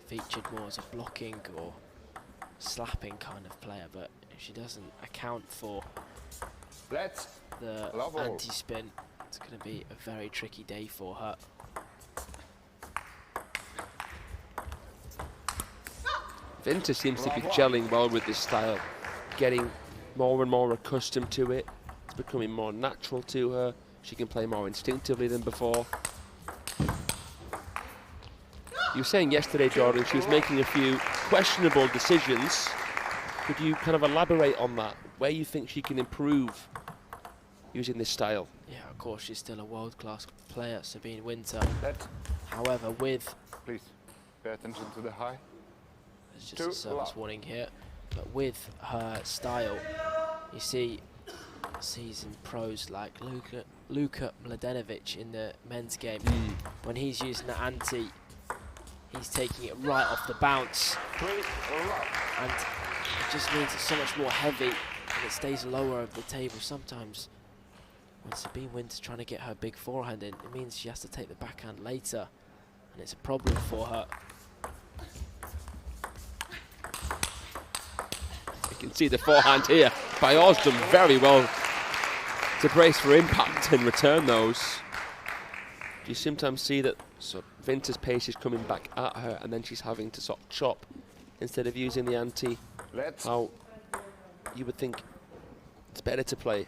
Featured more as a blocking or slapping kind of player, but if she doesn't account for the anti-spin, it's going to be a very tricky day for her. Vinta seems to be gelling well with this style, getting more and more accustomed to it. It's becoming more natural to her. She can play more instinctively than before. You were saying yesterday, Jordan, she was making a few questionable decisions. Could you kind of elaborate on that? Where you think she can improve using this style? Yeah, of course, she's still a world-class player, Sabine Winter. However, with... Please, pay attention to the high. There's just a service warning here. But with her style, you see seasoned pros like Luka Mladenovic in the men's game. When he's using the anti, he's taking it right off the bounce. And it just means it's so much more heavy and it stays lower over the table. Sometimes when Sabine Winter's trying to get her big forehand in, it means she has to take the backhand later, and it's a problem for her. You can see the forehand here. Bajor's done very well to brace for impact and return those. You sometimes see that Vinta's pace is coming back at her, and then she's having to sort of chop instead of using the anti. How you would think it's better to play.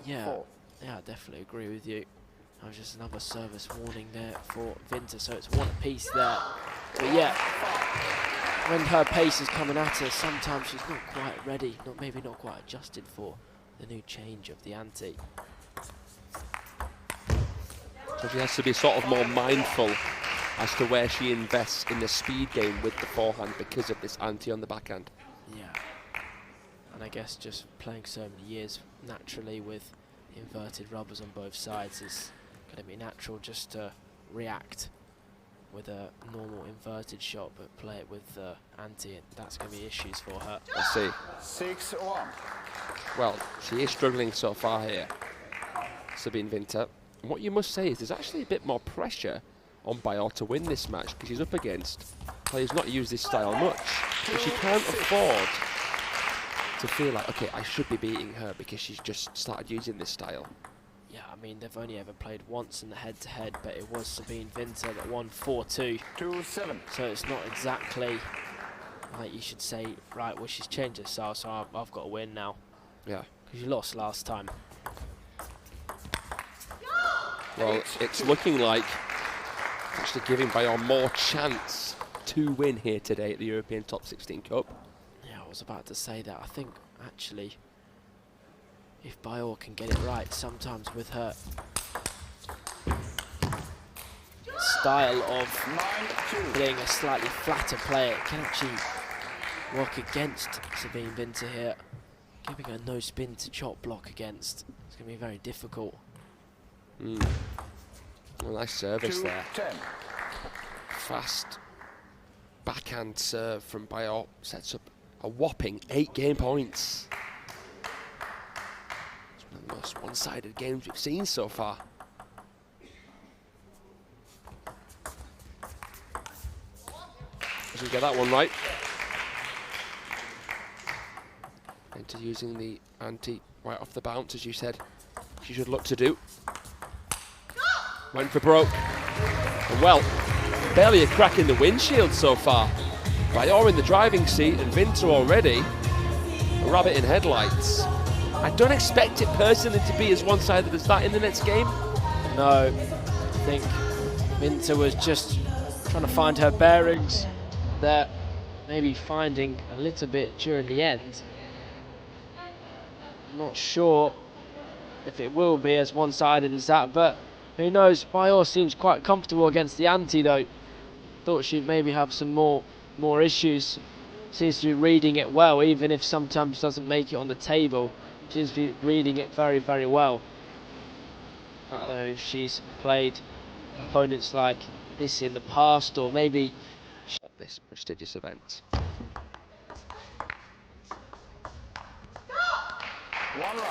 Yeah, I definitely agree with you. That was just another service warning there for Vinta, so it's one apiece there. But yeah, when her pace is coming at her, sometimes she's not quite ready, maybe not quite adjusted for the new change of the ante. So she has to be sort of more mindful as to where she invests in the speed game with the forehand because of this ante on the backhand. Yeah, and I guess just playing so many years naturally with inverted rubbers on both sides is going to be natural just to react with a normal inverted shot, but play it with the ante, and that's going to be issues for her. Let's see. 6-1. Well, she is struggling so far here, Sabine Winter. And what you must say is there's actually a bit more pressure on Bajor to win this match, because she's up against players not used this style much, but she can't afford to feel like, okay, I should be beating her because she's just started using this style. Yeah, I mean, they've only ever played once in the head-to-head, but it was Sabine Winter that won 4-2. 2-7. So it's not exactly like you should say, right, well, she's changed her style, so I've got to win now. Yeah. Because you lost last time. Well, it's looking like actually giving Bajor more chance to win here today at the European Top 16 Cup. Yeah, I was about to say that. I think, actually, if Bajor can get it right, sometimes with her style of being a slightly flatter player, it can actually work against Sabine Winter here. Giving her no spin to chop block against, it's going to be very difficult. Well, nice service there. Fast backhand serve from Bajor sets up a whopping 8 game points. It's one of the most one-sided games we've seen so far. Doesn't get that one right. Into using the ante right off the bounce, as you said she should look to do. Went for broke. And well, barely a crack in the windshield so far. Bajor in the driving seat and Winter already a rabbit in headlights. I don't expect it personally to be as one-sided as that in the next game. No, I think Winter was just trying to find her bearings there, maybe finding a little bit during the end. I'm not sure if it will be as one-sided as that, but who knows. Bajor seems quite comfortable against the ante though. Thought she'd maybe have some more issues. Seems to be reading it well, even if sometimes doesn't make it on the table. Seems to be reading it very, very well. Although if she's played opponents like this in the past, or maybe this prestigious event.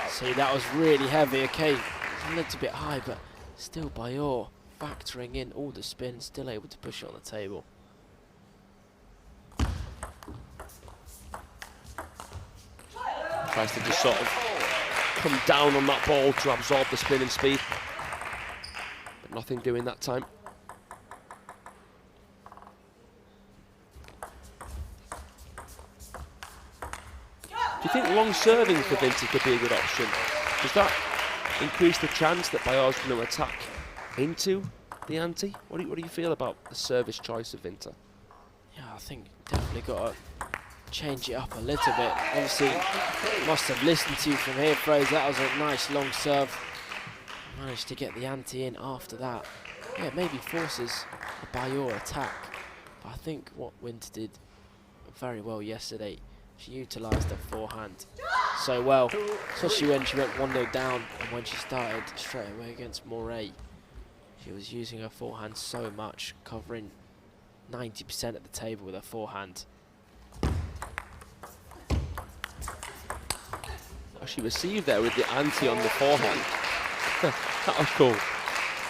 See, that was really heavy. Okay, a little bit high, but Still Bajor factoring in all the spin, still able to push it on the table. Tries to just sort of come down on that ball to absorb the spin and speed. But nothing doing that time. Do you think long serving for Vinta could be a good option? Does that increase the chance that Bajor's going to attack into the ante? What do you feel about the service choice of Vinta? Yeah, I think definitely got to change it up a little bit. Obviously, must have listened to you from here, Fraser. That was a nice long serve. Managed to get the ante in after that. Yeah, maybe forces a Bajor attack. But I think what Winter did very well yesterday, she utilised her forehand so well, especially when she went 1-0 down and when she started straight away against Moray. She was using her forehand so much, covering 90% of the table with her forehand. She received there with the ante on the forehand. That was cool.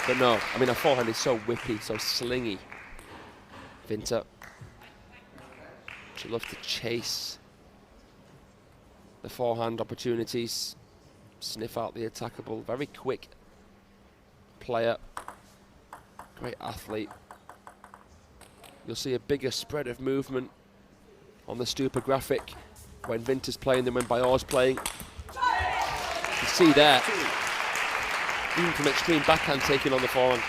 But no, I mean, her forehand is so whippy, so slingy. Vinta. She loves to chase the forehand opportunities, sniff out the attackable. Very quick player, great athlete. You'll see a bigger spread of movement on the Stupa graphic when Vinta's playing than when Bajor's playing. You can see there, even from extreme backhand taking on the forehand.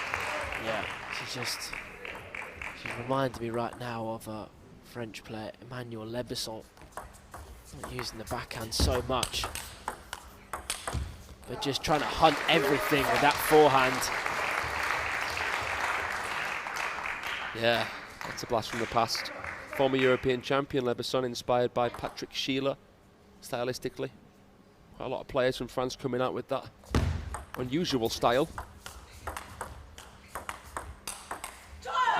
Yeah, she's reminded me right now of a French player, Emmanuel Lebesson. Not using the backhand so much, but just trying to hunt everything with that forehand. Yeah, that's a blast from the past. Former European champion Lebesson, inspired by Patrick Sheila, stylistically. Quite a lot of players from France coming out with that unusual style.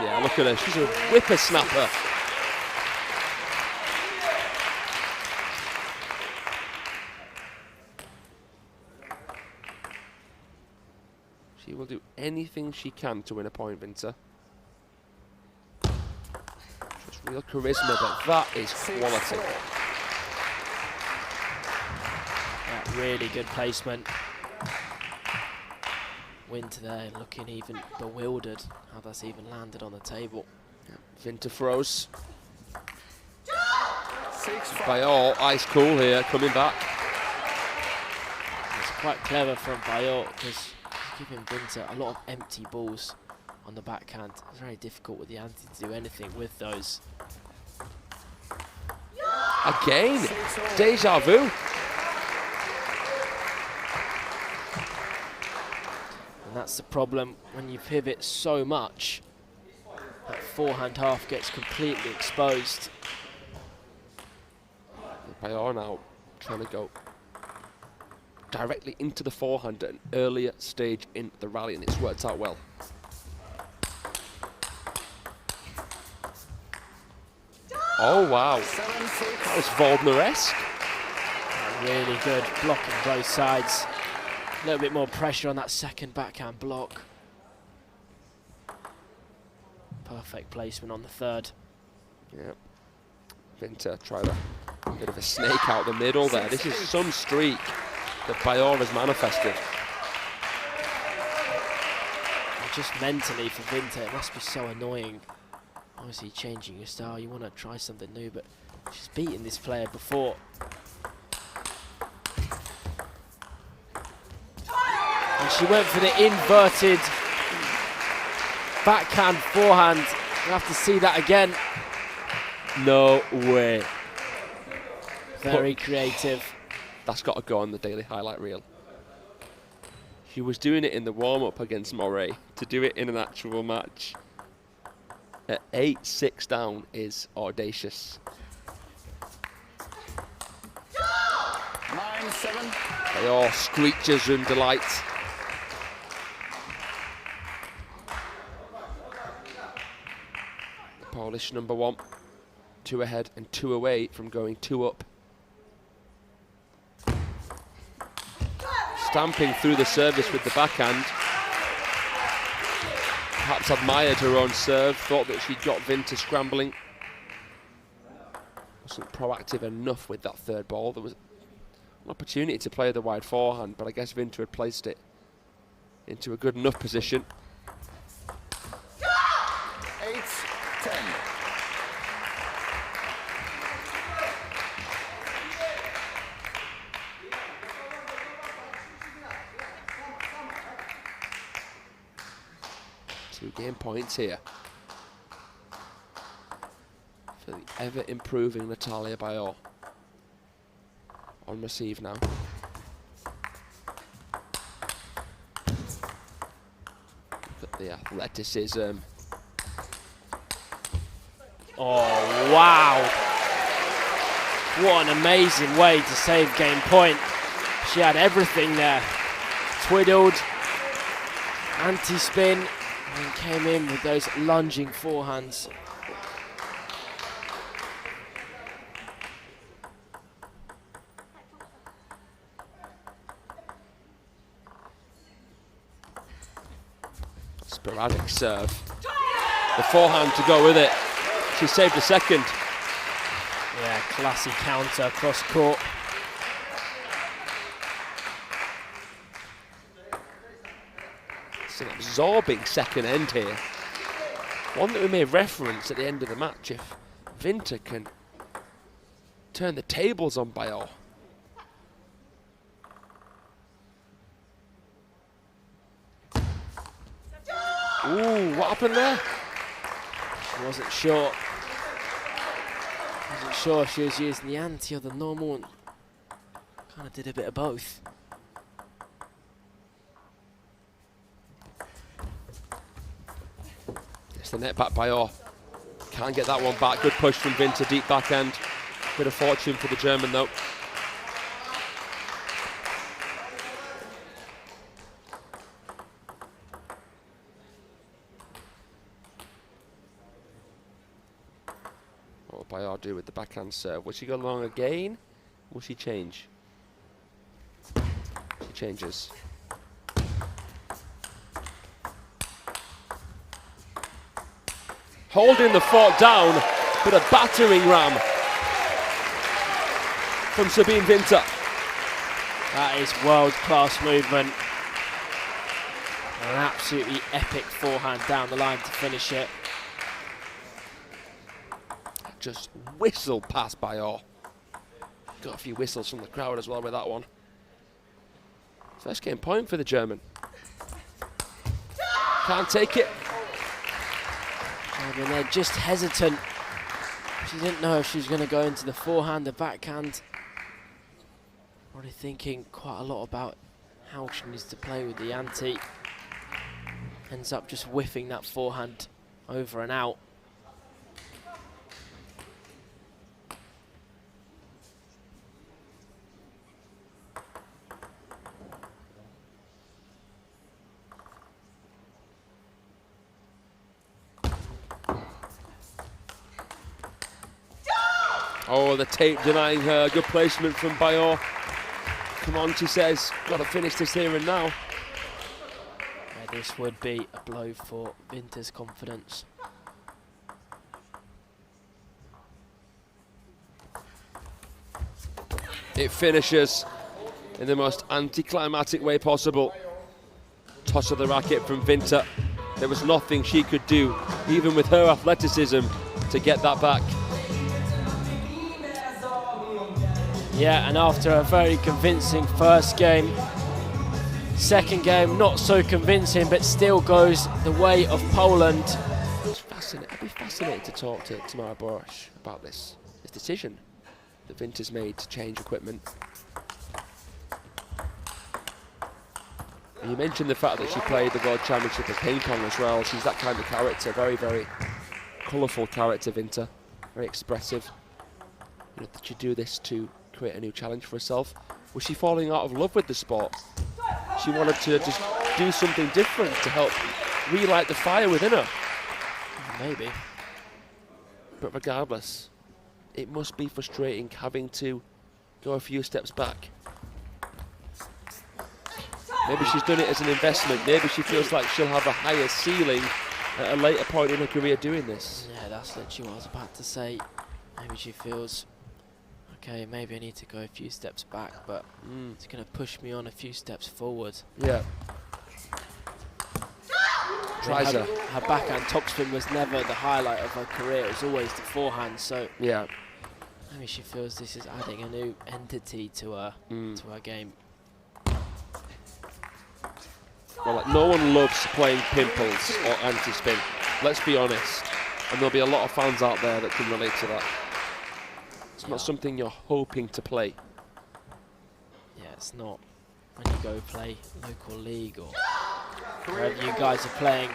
Yeah, look at her, she's a whippersnapper. She will do anything she can to win a point, Vinta. Just real charisma, but that is quality. Yeah, really good placement. Winter there looking even bewildered how that's even landed on the table. Yeah. Vinta throws. Bajor, ice cool here, coming back. It's quite clever from Bajor because giving Vinta a lot of empty balls on the backhand. It's very difficult with the ante to do anything with those. Again, deja vu. And that's the problem when you pivot so much. That forehand half gets completely exposed. Bajor now trying to go directly into the forehand at an earlier stage in the rally, and it's worked out well. Oh wow, that was Waldner-esque. Really good, blocking both sides. A little bit more pressure on that second backhand block. Perfect placement on the third. Yeah, Vinta tried a bit of a snake out the middle there. This is some streak that Bajor has manifested. And just mentally for Vinta, it must be so annoying. Obviously changing your style, you want to try something new, but she's beaten this player before. And she went for the inverted backhand forehand. We'll have to see that again. No way. Very creative. That's got to go on the daily highlight reel. She was doing it in the warm-up against Moray. To do it in an actual match at 8-6 down is audacious. 9-7. They all screeches and delight. The Polish number one, 2 ahead and 2 away from going 2 up. Stamping through the service with the backhand. perhaps admired her own serve, thought that she'd got Vinta scrambling. Wasn't proactive enough with that third ball. There was an opportunity to play the wide forehand, but I guess Vinta had placed it into a good enough position. 8-10. Two game points here for the ever-improving Natalia Bajor. On receive now. Look at the athleticism. Oh, wow. What an amazing way to save game point. She had everything there. Twiddled, anti-spin, and came in with those lunging forehands. Sporadic serve. The forehand to go with it. She saved a second. Yeah, classy counter cross court. It's an absorbing second end here. One that we may reference at the end of the match if Vinta can turn the tables on Bajor. Ooh, what happened there? Wasn't sure. Wasn't sure if she was using the anti or the normal. Kind of did a bit of both. It's the net back Bajor. Can't get that one back. Good push from Vinta, deep backhand. Bit of fortune for the German though. What will Bajor do with the backhand serve? Will she go long again? Will she change? She changes. Holding the fort down, but a battering ram from Sabine Vinta. That is world-class movement. An absolutely epic forehand down the line to finish it. Just whistled past Bajor. Got a few whistles from the crowd as well with that one. First game point for the German. Can't take it. I mean, they're just hesitant. She didn't know if she was going to go into the forehand, the backhand. Probably thinking quite a lot about how she needs to play with the ante. Ends up just whiffing that forehand over and out. Oh, the tape denying her. Good placement from Bajor. Come on, she says. Got to finish this here and now. Yeah, this would be a blow for Vinta's confidence. It finishes in the most anticlimactic way possible. Toss of the racket from Vinta. There was nothing she could do, even with her athleticism, to get that back. Yeah, and after a very convincing first game, second game not so convincing, but still goes the way of Poland. It's fascinating. I'd be fascinated to talk to Tamara Borash about this decision that Vinta's made to change equipment. And you mentioned the fact that she played the World Championship of ping pong as well. She's that kind of character, very, very colourful character, Vinta, very expressive. You know, did she do this to create a new challenge for herself? Was she falling out of love with the sport? She wanted to just do something different to help relight the fire within her. Maybe. But regardless, it must be frustrating having to go a few steps back. Maybe she's done it as an investment. Maybe she feels like she'll have a higher ceiling at a later point in her career doing this. Yeah, that's literally what I was about to say. Maybe she feels, okay, maybe I need to go a few steps back, but it's going to push me on a few steps forward. Yeah. Tries her. Her backhand topspin was never the highlight of her career. It was always the forehand. So yeah, maybe she feels this is adding a new entity to her game. Well, like, no one loves playing pimples or anti-spin. Let's be honest, and there'll be a lot of fans out there that can relate to that. It's not something you're hoping to play. Yeah, it's not. When you go play local league or wherever you guys are playing,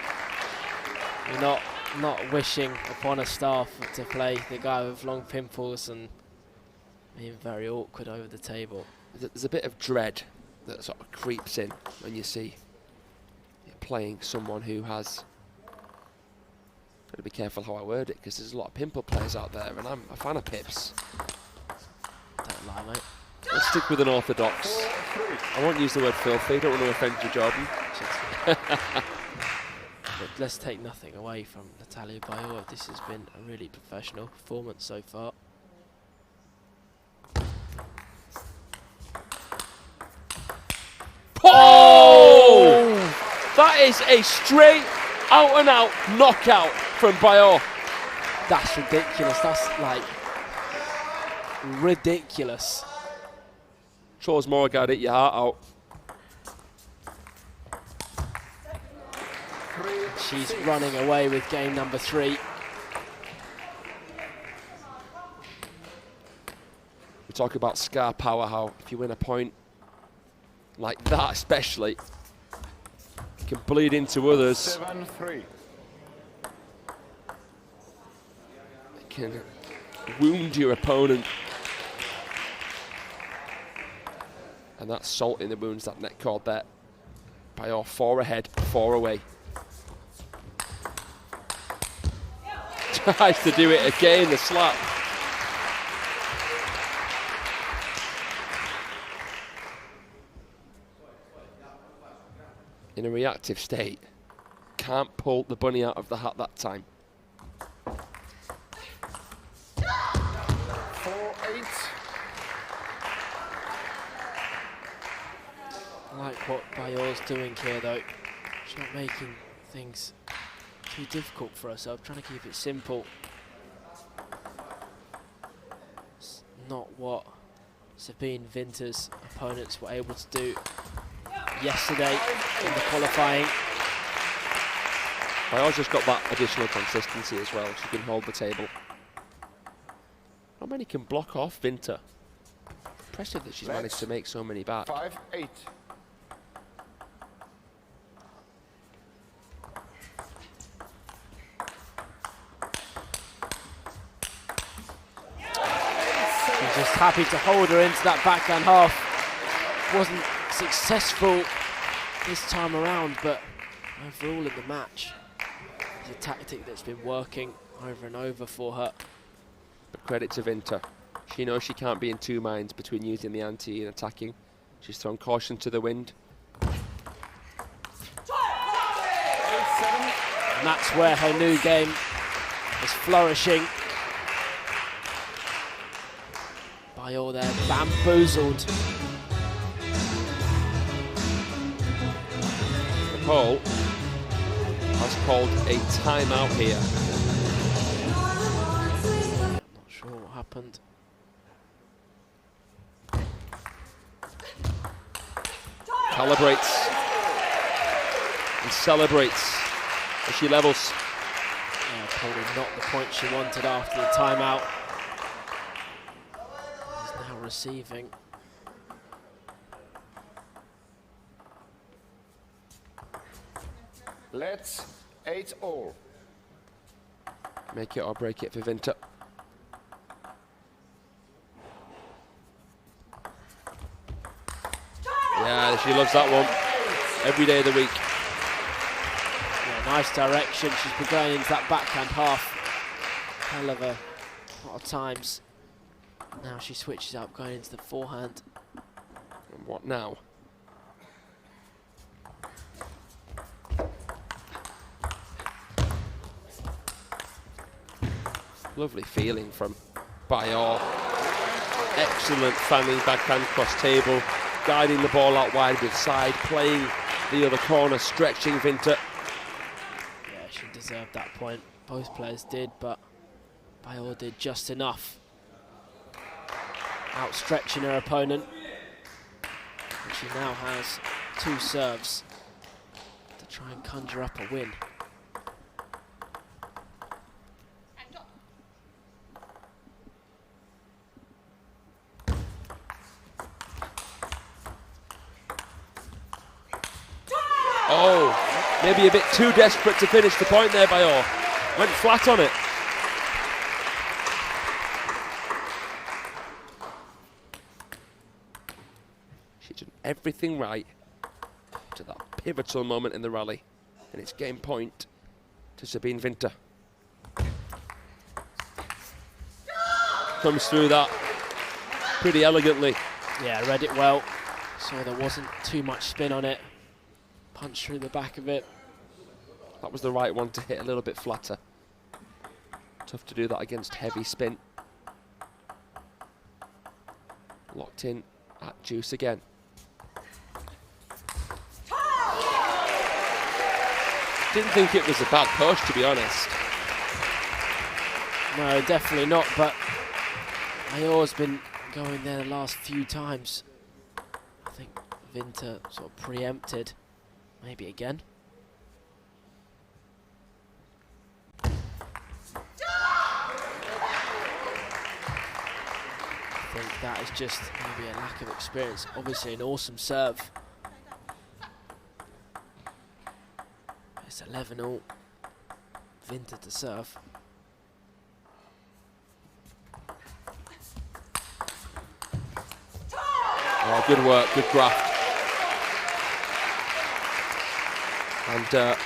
you're not wishing upon a staff to play the guy with long pimples and being very awkward over the table. There's a bit of dread that sort of creeps in when you see you're playing someone who has. Got to be careful how I word it, because there's a lot of pimple players out there, and I'm a fan of pips. Don't lie, mate. Let's stick with an orthodox. I won't use the word filthy, don't want to offend you, Jordan. But let's take nothing away from Natalia Bajor. This has been a really professional performance so far. Oh! That is a straight out-and-out knockout from Bajor. That's ridiculous. That's like ridiculous. Throws Morgard, hit your heart out. She's running away with game number 3. We talk about scar power, how if you win a point like that especially, it can bleed into others. 7-3. It can wound your opponent. And that's salt in the wounds, that net cord there. Bajor 4 ahead, 4 away. Tries to do it again, the slap. In a reactive state. Can't pull the bunny out of the hat that time. 4-8. I like what Bajor's doing here though. She's not making things too difficult for herself, trying to keep it simple. It's not what Sabine Winter's opponents were able to do yesterday in the qualifying. Bajor's just got that additional consistency as well. She can hold the table. How many can block off Winter? Impressive that she's managed to make so many back. 5-8. She's just happy to hold her into that backhand half. Wasn't successful this time around, but overall in the match, it's a tactic that's been working over and over for her. But credit to Winter. She knows she can't be in two minds between using the ante and attacking. She's thrown caution to the wind. And that's where her new game is flourishing. Bajor there, bamboozled. Nicole has called a timeout here. Not sure what happened. Calibrates and celebrates as she levels. Yeah, probably not the point she wanted after the timeout. He's now receiving. Let's 8-all. Make it or break it for Winter. Yeah, she loves that one. Every day of the week. Yeah, nice direction. She's been going into that backhand half. Hell of a lot of times. Now she switches up, going into the forehand. And what now? Lovely feeling from Bajor. Excellent fanning backhand cross table, guiding the ball out wide with side, playing the other corner, stretching Winter. Yeah, she deserved that point. Both players did, but Bajor did just enough. Outstretching her opponent. And she now has 2 serves to try and conjure up a win. Oh, maybe a bit too desperate to finish the point there, Bajor. Went flat on it. She's done everything right to that pivotal moment in the rally. And it's game point to Sabine Winter. Comes through that pretty elegantly. Yeah, read it well. So there wasn't too much spin on it. Punch through the back of it. That was the right one to hit a little bit flatter. Tough to do that against heavy spin. Locked in at juice again. Didn't think it was a bad push, to be honest. No, definitely not, but Bajor's been going there the last few times. I think Winter sort of preempted. Maybe again. I think that is just maybe a lack of experience. Obviously an awesome serve. It's 11-all. Winter to serve. Oh, good work, good graft. And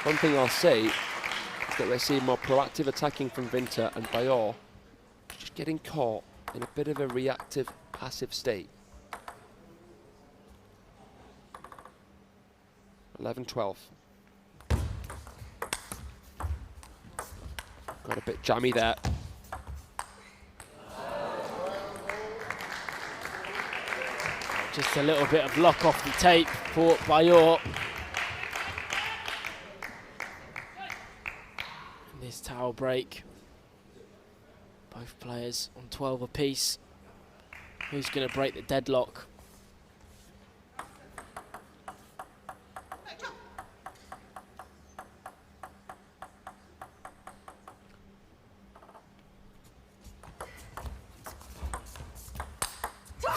one thing I'll say is that we're seeing more proactive attacking from Winter, and Bajor just getting caught in a bit of a reactive, passive state. 11-12. Got a bit jammy there. Just a little bit of luck off the tape for Bajor. This towel break. Both players on 12 apiece. Who's going to break the deadlock?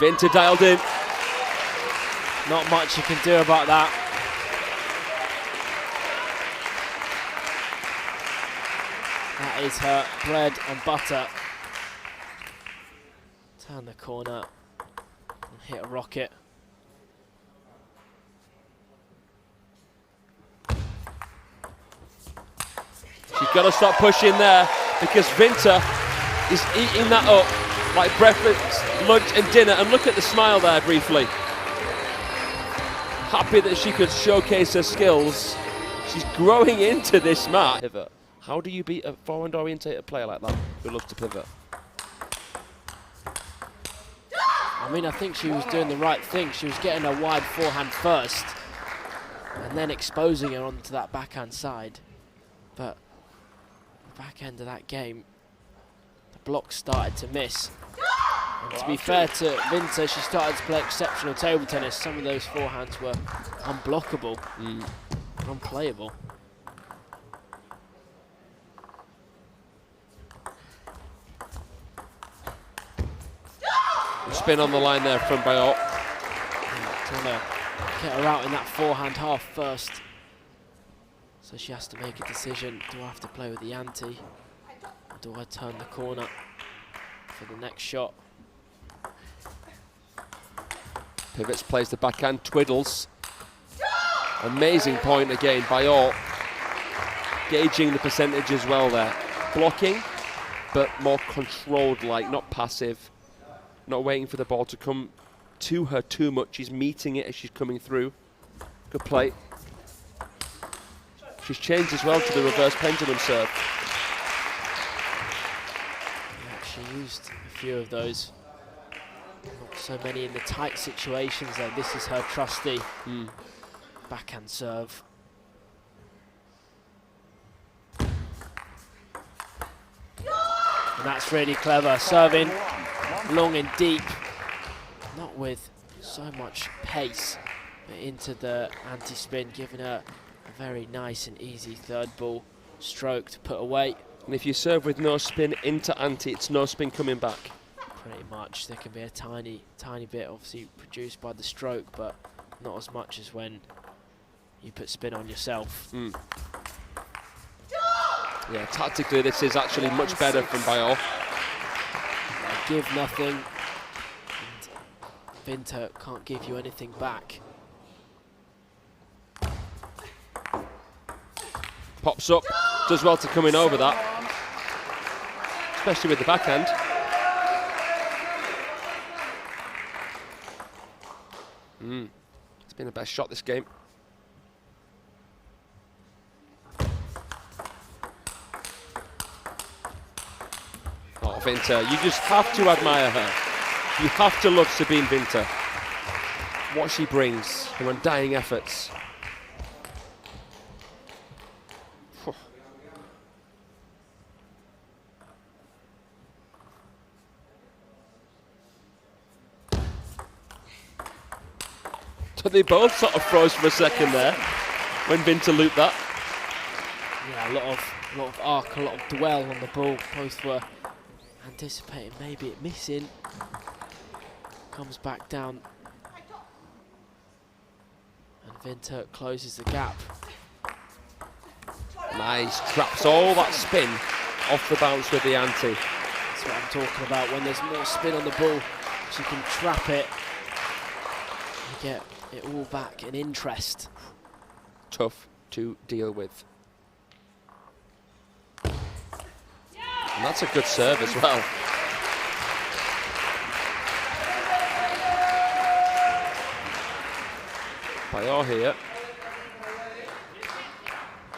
Winter dialed in. Not much you can do about that. That is her bread and butter. Turn the corner and hit a rocket. She's got to stop pushing there because Winter is eating that up like breakfast, lunch and dinner. And look at the smile there briefly. Happy that she could showcase her skills. She's growing into this match. Pivot. How do you beat a forehand orientated player like that who loves to pivot? I mean, I think she was doing the right thing. She was getting a wide forehand first and then exposing her onto that backhand side. But the back end of that game, the blocks started to miss. And to be fair to Winter, she started to play exceptional table tennis. Some of those forehands were unblockable, unplayable. Spin on the line there from Bajor. Trying to get her out in that forehand half first. So she has to make a decision. Do I have to play with the ante? Or do I turn the corner for the next shot? Pivots, plays the backhand, twiddles. Amazing point again, Bajor. Gauging the percentage as well there. Blocking, but more controlled, like not passive. Not waiting for the ball to come to her too much. She's meeting it as she's coming through. Good play. She's changed as well to the reverse pendulum serve. used a few of those. Not so many in the tight situations though. This is her trusty backhand serve. And that's really clever, serving long and deep, not with so much pace, but into the anti-spin, giving her a very nice and easy third ball stroke to put away. And if you serve with no spin into anti, it's no spin coming back. Pretty much. There can be a tiny bit obviously produced by the stroke, but not as much as when you put spin on yourself. Yeah, tactically this is actually much better from Bajor. Give nothing, and Winter can't give you anything back. Pops up, does well to come in over that, especially with the backhand. It's been the best shot this game. Oh, Winter, you just have to admire her. You have to love Sabine Winter. What she brings, her undying efforts. So they both sort of froze for a second there when Winter looped that. Yeah, a lot of arc, a lot of dwell on the ball. Both were anticipating maybe it missing. Comes back down. And Winter closes the gap. Nice, traps all that spin off the bounce with the ante. That's what I'm talking about. When there's more spin on the ball, she can trap it. You get it all back in interest. Tough to deal with. And that's a good serve as well. Bajor here.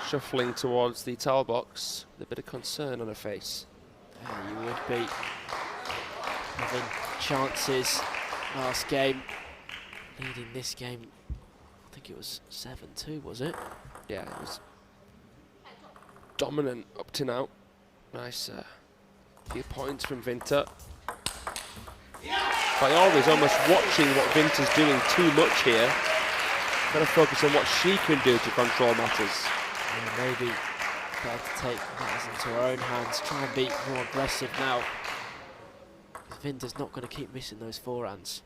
Shuffling towards the towel box with a bit of concern on her face. Yeah, you would be having chances last game. Leading this game, I think it was 7-2, was it? Yeah, it was dominant up to now. Nice few points from Winter. Bajor is almost watching what Winter's doing too much here. Gotta focus on what she can do to control matters. Yeah, maybe better to take matters into her own hands, try and be more aggressive now. Because Winter's not going to keep missing those forehands.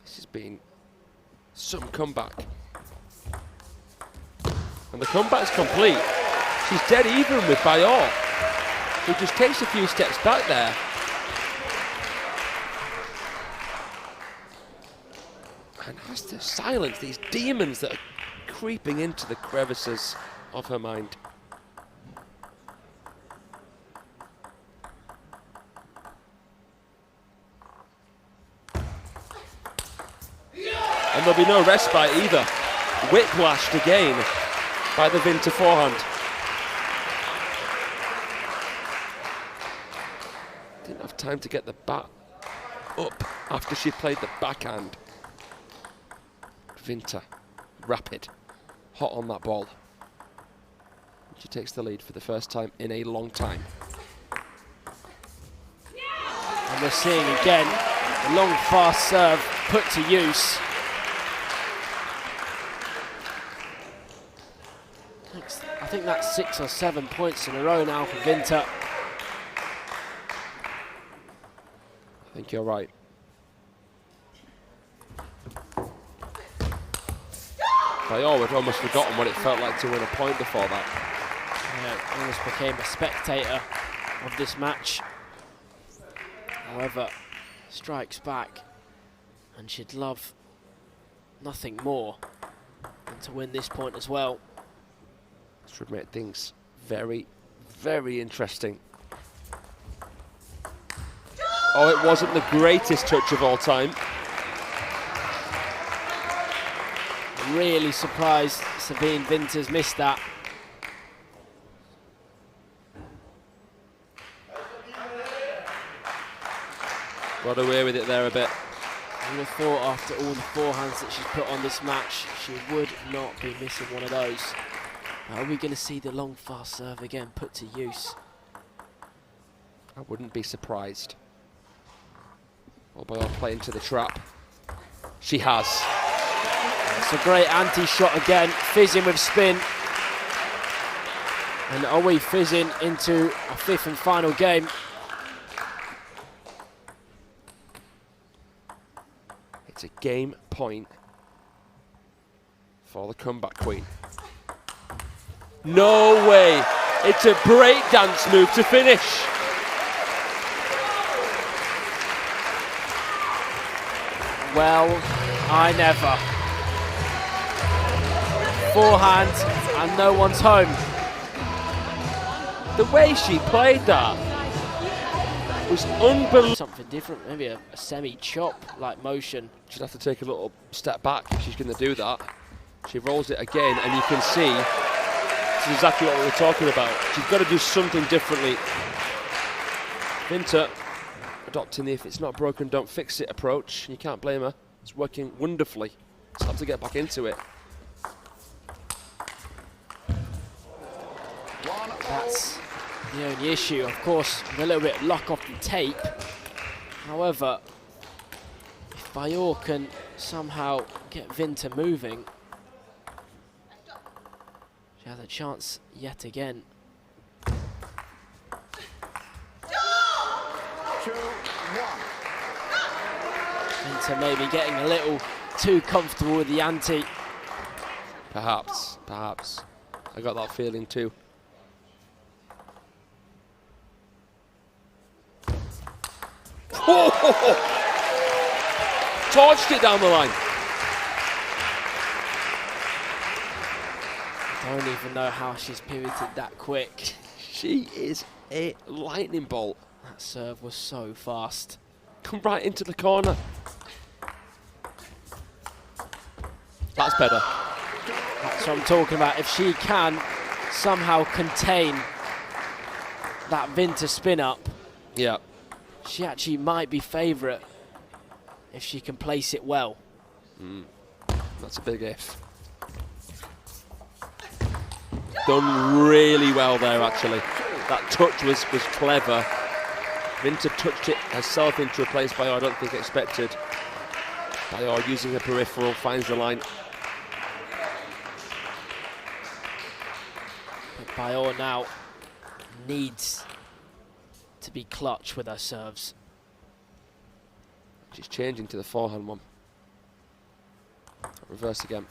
This has been some comeback. And the comeback's complete. She's dead even with Bajor, who just takes a few steps back there. And has to silence these demons that are creeping into the crevices of her mind. And there'll be no respite either. Whiplashed again by the Winter forehand. Didn't have time to get the bat up after she played the backhand. Winter, rapid, hot on that ball. She takes the lead for the first time in a long time. And we're seeing again the long fast serve put to use. I think that's 6 or 7 points in a row now for Winter. I think you're right. Bajor had almost forgotten what it felt like to win a point before that. Yeah, almost became a spectator of this match. However, strikes back, and she'd love nothing more than to win this point as well. This would make things very, very interesting. Oh, it wasn't the greatest touch of all time. Really surprised Sabine Winter's missed that. Got away with it there a bit. I would have thought after all the forehands that she's put on this match, she would not be missing one of those. Are we going to see the long fast serve again put to use? I wouldn't be surprised. Oh, Bajor playing to the trap. She has. It's a great anti-shot again, fizzing with spin. And are we fizzing into a 5th and final game? It's a game point for the comeback queen. No way! It's a breakdance move to finish. Well, I never. Forehand and no one's home. The way she played that was unbelievable. Something different, maybe a semi-chop like motion. She'd have to take a little step back if she's going to do that. She rolls it again, and you can see this is exactly what we were talking about. She's got to do something differently. Vinta adopting the "if it's not broken, don't fix it" approach. You can't blame her. It's working wonderfully. Just have to get back into it. That's the only issue, of course, with a little bit of luck off the tape. However, if Bajor can somehow get Vinta moving, she has a chance yet again. 2-1. Vinta maybe getting a little too comfortable with the ante. Perhaps. I got that feeling too. Torched it down the line. I don't even know how she's pivoted that quick. She is a lightning bolt. That serve was so fast. Come right into the corner. That's better. That's what I'm talking about. If she can somehow contain that Vinta spin up, Yeah. she actually might be favourite if she can place it well. That's a big if. Done really well there, actually. That touch was clever. Vinta touched it herself into a place Bajor I don't think expected. Bajor using her peripheral, finds the line. But Bajor now needs to be clutch with her serves. She's changing to the forehand one. Reverse again.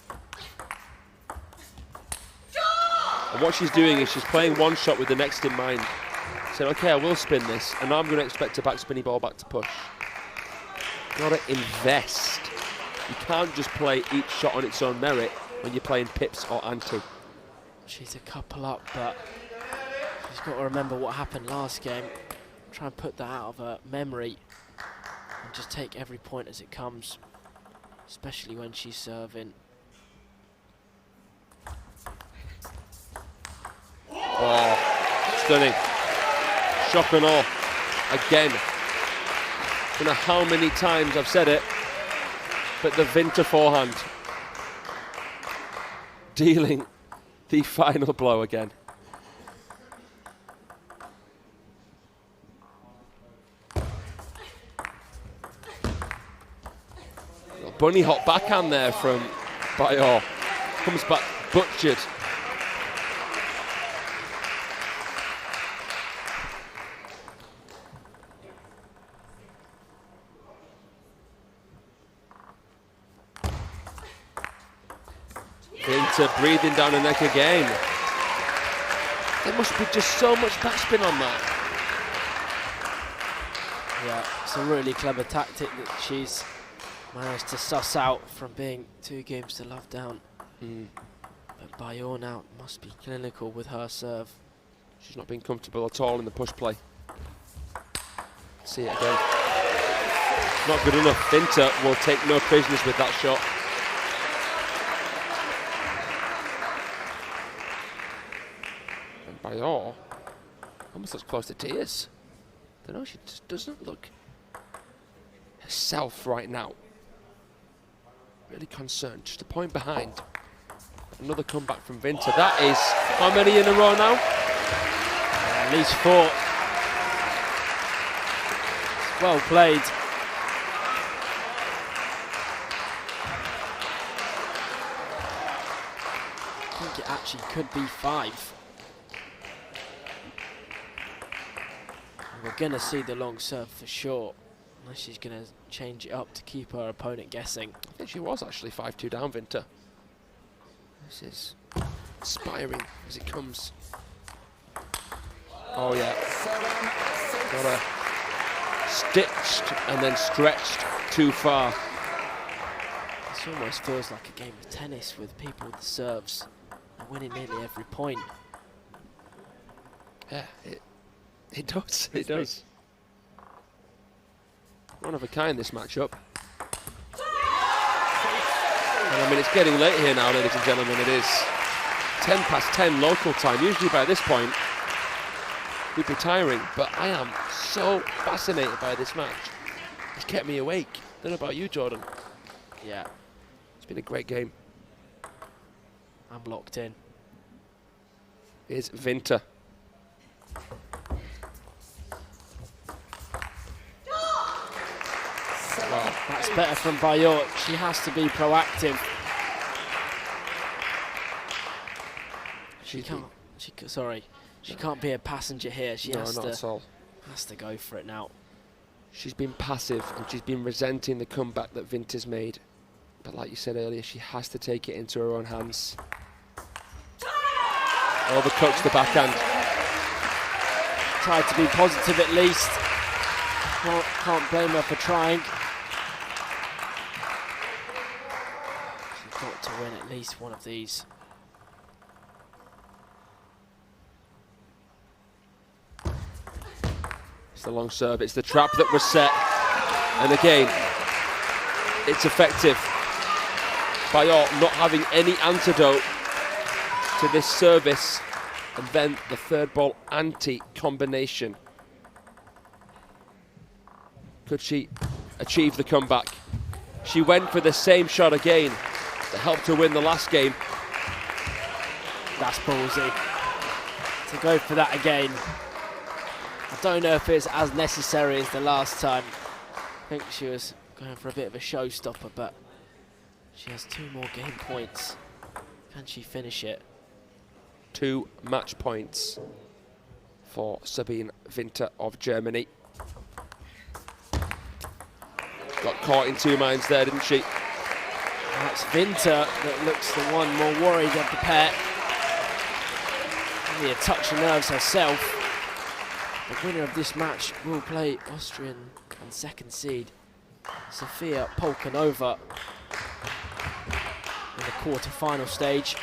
And what she's doing is she's playing one shot with the next in mind. Saying, okay, I will spin this, and now I'm going to expect a back spinny ball back to push. Got to invest. You can't just play each shot on its own merit when you're playing pips or ante. She's a couple up, but she's got to remember what happened last game. Try and put that out of her memory and just take every point as it comes, especially when she's serving. Oh, stunning. Shock and awe. Again. I don't know how many times I've said it, but the Vinta forehand dealing the final blow again. Bunny hop backhand there from Bajor. Comes back butchered. Vinta breathing down the neck again. There must be just so much backspin on that. Yeah, it's a really clever tactic that she's managed to suss out from being 2 games to love down. But Bajor now must be clinical with her serve. She's not been comfortable at all in the push play. See it again. Not good enough. Vinta will take no prisoners with that shot. And Bajor almost looks close to tears. I don't know, she just doesn't look herself right now. Really concerned, just a point behind. Another comeback from Vinter. That is how many in a row now? At least 4. Well played. I think it actually could be 5. We're going to see the long serve for sure, unless she's going to change it up to keep her opponent guessing. I think she was actually 5-2 down, Vinter. This is inspiring as it comes. Oh yeah. Got her stitched and then stretched too far. This almost feels like a game of tennis with people with the serves and winning nearly every point. Yeah, it does. It does. One of a kind, this matchup. And I mean, it's getting late here now, ladies and gentlemen. It is 10 past 10 local time. Usually by this point, we'd be tiring, but I am so fascinated by this match. It's kept me awake. I don't know about you, Jordan. Yeah. It's been a great game. I'm locked in. Here's Vinter. Well, that's better from Bajor. She has to be proactive. She can't be a passenger here. She has to go for it now. She's been passive and she's been resenting the comeback that Vinter's made. But like you said earlier, she has to take it into her own hands. Overcoached the backhand. Tried to be positive at least. Can't blame her for trying. She's got to win at least one of these. It's the long serve, it's the trap that was set. And again, it's effective. Bajor not having any antidote to this service. And then the third ball anti-combination. Could she achieve the comeback? She went for the same shot again that helped her win the last game. That's ballsy. To go for that again. I don't know if it's as necessary as the last time. I think she was going for a bit of a showstopper, but she has 2 more game points. Can she finish it? 2 match points for Sabine Vinter of Germany. Got caught in 2 minds there, didn't she? That's Vinter that looks the one more worried of the pair. Only a touch of nerves herself. The winner of this match will play Austrian and second seed Sofia Polkanova in the quarter-final stage.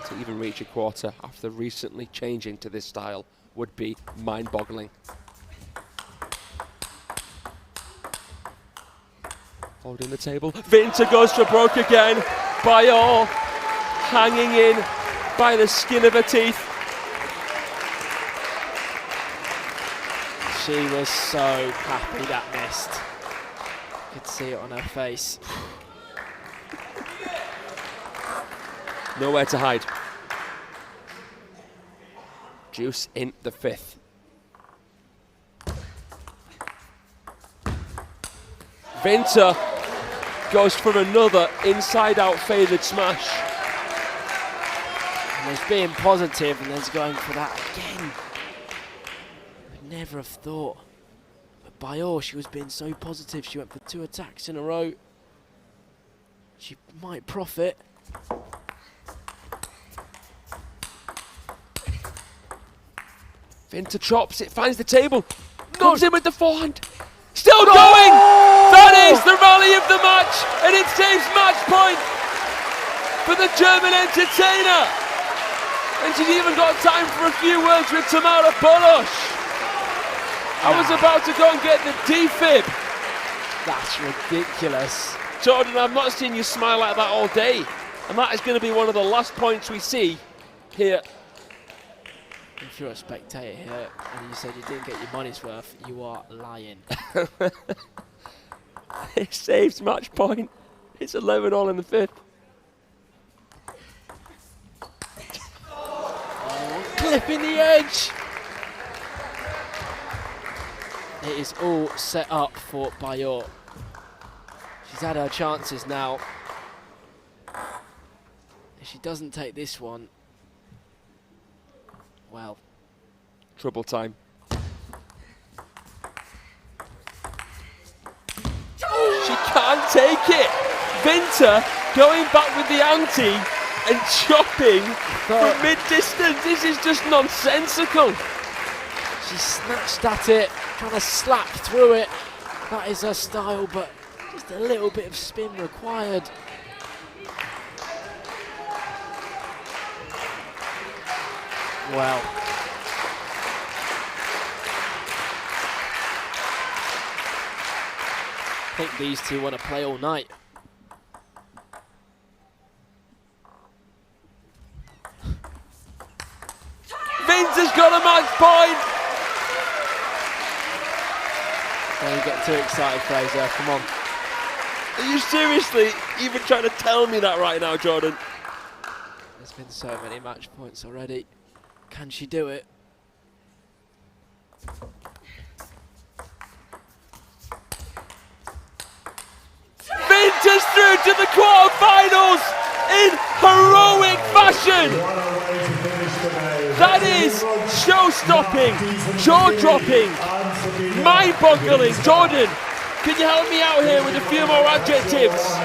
To even reach a quarter after recently changing to this style would be mind-boggling. Holding the table. Vinter goes for broke again. Bajor hanging in by the skin of her teeth. She was so happy that missed. You could see it on her face. Nowhere to hide. Juice in the 5th. Vinter goes for another inside-out faded smash. And there's being positive and there's going for that again. Would never have thought. But Bajor, she was being so positive. She went for 2 attacks in a row. She might profit. Vinter chops, it finds the table, comes in with the forehand, still going! That is the rally of the match, and it saves match point for the German entertainer. And she's even got time for a few words with Tamara Polosh. I was about to go and get the defib. That's ridiculous. Jordan, I've not seen you smile like that all day, and that is going to be one of the last points we see here If you're a spectator here and you said you didn't get your money's worth, you are lying. It saves match point. It's 11-all in the 5th. Oh, clipping the edge. It is all set up for Bajor. She's had her chances now. If she doesn't take this one, well, trouble time. She can't take it. Vinter going back with the ante and chopping from mid-distance. This is just nonsensical. She snatched at it, trying to slap through it. That is her style, but just a little bit of spin required. Well, I think these two want to play all night. Vinter's got a match point. Don't get too excited, Fraser. Come on. Are you seriously even trying to tell me that right now, Jordan? There's been so many match points already. Can she do it? Vinter's through to the quarterfinals in heroic fashion. That is show-stopping, jaw-dropping, mind-boggling. Jordan, can you help me out here with a few more adjectives?